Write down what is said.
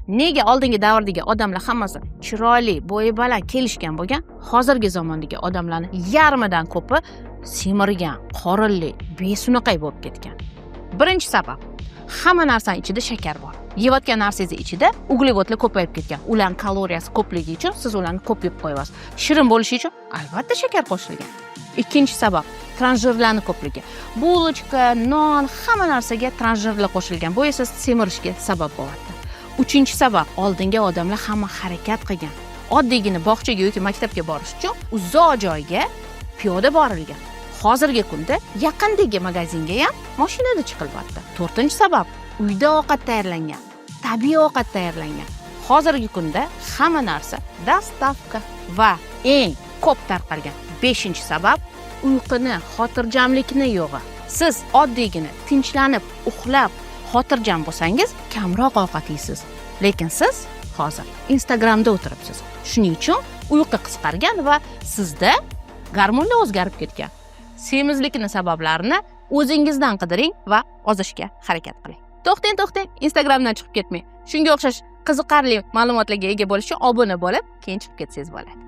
Nega oldingi davrdagi odamlar hammasi chiroyli, bo'yi baland kelishgan bo'lgan, hozirgi zamondagi odamlarning yarmidan ko'pi semirgan, qorinli, besunaqay bo'lib ketgan? Birinchi sabab, hamma narsaning ichida shakar bor. Yeyotgan narsangiz ichida uglevodlar ko'payib ketgan. Ularning kaloriyasi ko'pligi uchun siz ularni ko'p yeb qo'yasiz. Shirin bo'lishi uchun albatta shakar qo'shilgan. Ikkinchi sabab, transjirlarning ko'pligi. Bulochka, non, hamma narsaga transjirlar qo'shilgan. Bu esa semirishga sabab bo'ladi. Uchinchi sabab, oldingi odamlar hamma harakat qilgan. Oddiygina bog'chaga yoki maktabga borish uchun uzoq joyga piyoda borilgan. Hozirgi kunda yaqindagi magazinga ham mashinada chiqilyapti. To'rtinchi sabab, uyda ovqat tayyorlangan, tabiiy ovqat tayyorlangan. Hozirgi kunda hamma narsa dostavka va eng ko'p tarqalgan 5-sabab, uyquni, xotirjamlikni yo'g'i. Siz oddiygina tinchlanib, uxlab, xotirjam bo'lsangiz, kamroq ovqat yeysiz. Lekin siz hozir Instagramda o'tiribsiz. Shuning uchun uyqu qisqargan va sizda gormonlar o'zgarib ketgan. Semizlikning sabablarini o'zingizdan qidiring va ozishga harakat qiling. To'xtang, Instagramdan chiqib ketmang. Shunga o'xshash qiziqarli ma'lumotlarga ega bo'lish uchun obuna bo'lib, keyin chiqib ketsangiz bo'ladi.